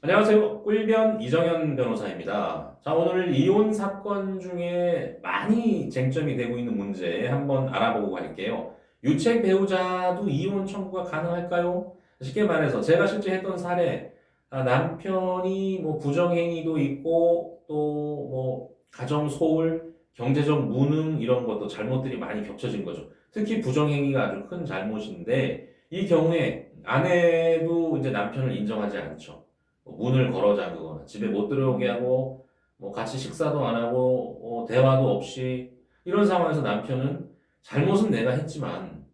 안녕하세요. 꿀변 이정현 변호사입니다. 자, 오늘 이혼 사건 중에 많이 쟁점이 되고 있는 문제 한번 알아보고 갈게요. 유책 배우자도 이혼 청구가 가능할까요? 쉽게 말해서 제가 실제 했던 사례, 남편이 뭐 부정행위도 있고 또 뭐 가정 소홀, 경제적 무능 이런 것도 잘못들이 많이 겹쳐진 거죠. 특히 부정행위가 아주 큰 잘못인데 이 경우에 아내도 이제 남편을 인정하지 않죠. 문을 걸어 잠그거나 집에 못 들어오게 하고 뭐 같이 식사도 안 하고 대화도 없이 이런 상황에서 남편은 잘못은 내가 했지만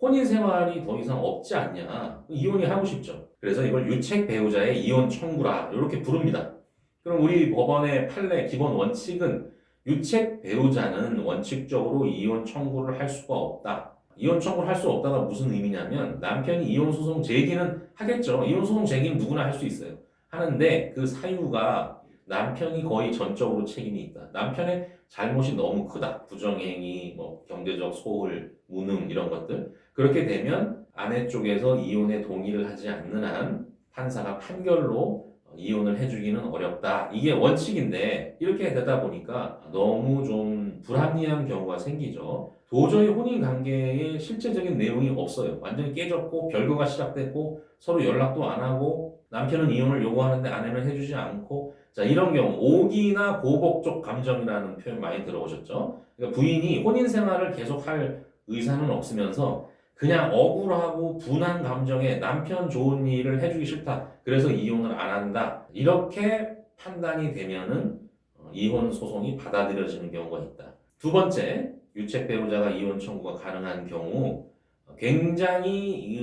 혼인 생활이 더 이상 없지 않냐, 이혼이 하고 싶죠. 그래서 이걸 유책 배우자의 이혼 청구라 이렇게 부릅니다. 그럼 우리 법원의 판례 기본 원칙은 유책 배우자는 원칙적으로 이혼 청구를 할 수가 없다. 이혼 청구를 할 수 없다가 무슨 의미냐면 남편이 이혼 소송 제기는 하겠죠. 이혼 소송 제기는 누구나 할 수 있어요. 하는데 그 사유가 남편이 거의 전적으로 책임이 있다. 남편의 잘못이 너무 크다. 부정행위, 뭐 경제적 소홀, 무능 이런 것들. 그렇게 되면 아내 쪽에서 이혼에 동의를 하지 않는 한 판사가 판결로 이혼을 해주기는 어렵다. 이게 원칙인데 이렇게 되다 보니까 너무 좀 불합리한 경우가 생기죠. 도저히 혼인 관계에 실제적인 내용이 없어요. 완전히 깨졌고 별거가 시작됐고 서로 연락도 안 하고 남편은 이혼을 요구하는데 아내는 해주지 않고, 자, 이런 경우 오기나 보복적 감정이라는 표현 많이 들어보셨죠? 그러니까 부인이 혼인 생활을 계속할 의사는 없으면서 그냥 억울하고 분한 감정에 남편 좋은 일을 해주기 싫다. 그래서 이혼을 안 한다. 이렇게 판단이 되면은 이혼 소송이 받아들여지는 경우가 있다. 두 번째, 유책 배우자가 이혼 청구가 가능한 경우 굉장히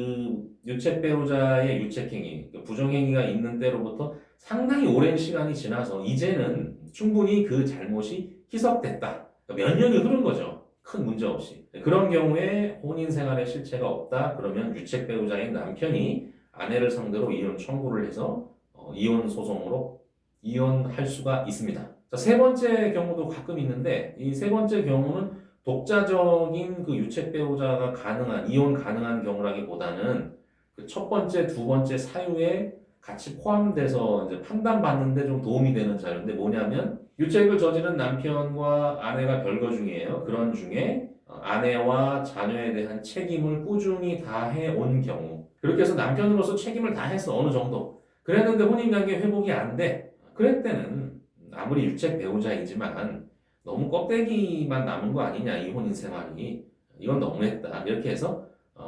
유책 배우자의 유책행위, 부정행위가 있는 때로부터 상당히 오랜 시간이 지나서 이제는 충분히 그 잘못이 희석됐다. 몇 년이 흐른 거죠. 큰 문제 없이. 그런 경우에 혼인 생활에 실체가 없다. 그러면 유책 배우자인 남편이 아내를 상대로 이혼 청구를 해서 이혼 소송으로 이혼할 수가 있습니다. 자, 세 번째 경우도 가끔 있는데 이 세 번째 경우는 독자적인 그 유책 배우자가 가능한 이혼 가능한 경우라기보다는 그 첫 번째, 두 번째 사유에 같이 포함돼서 이제 판단받는데 좀 도움이 되는 자료인데 뭐냐면 유책을 저지른 남편과 아내가 별거 중이에요. 그런 중에 아내와 자녀에 대한 책임을 꾸준히 다해 온 경우, 그렇게 해서 남편으로서 책임을 다했어 어느 정도. 그랬는데 혼인관계 회복이 안 돼. 그럴 때는 아무리 유책 배우자이지만 너무 껍데기만 남은 거 아니냐, 이 혼인 생활이. 이건 너무했다. 이렇게 해서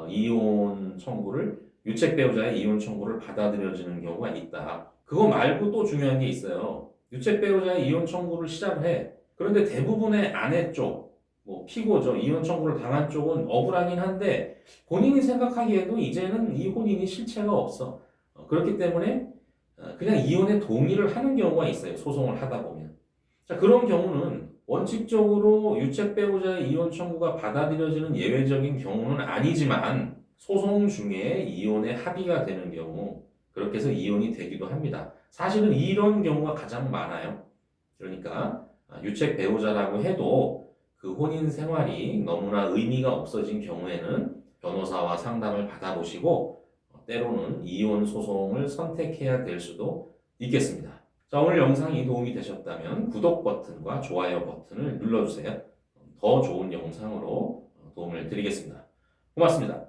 이혼 청구를, 유책 배우자의 이혼 청구를 받아들여지는 경우가 있다. 그거 말고 또 중요한 게 있어요. 유책 배우자의 이혼 청구를 시작을 해. 그런데 대부분의 아내 쪽, 뭐 피고죠. 이혼 청구를 당한 쪽은 억울하긴 한데 본인이 생각하기에도 이제는 이 혼인이 실체가 없어. 그렇기 때문에 그냥 이혼에 동의를 하는 경우가 있어요. 소송을 하다 보면. 자, 그런 경우는 원칙적으로 유책 배우자의 이혼 청구가 받아들여지는 예외적인 경우는 아니지만 소송 중에 이혼에 합의가 되는 경우, 그렇게 해서 이혼이 되기도 합니다. 사실은 이런 경우가 가장 많아요. 그러니까 유책 배우자라고 해도 그 혼인 생활이 너무나 의미가 없어진 경우에는 변호사와 상담을 받아보시고 때로는 이혼 소송을 선택해야 될 수도 있겠습니다. 자, 오늘 영상이 도움이 되셨다면 구독 버튼과 좋아요 버튼을 눌러주세요. 더 좋은 영상으로 도움을 드리겠습니다. 고맙습니다.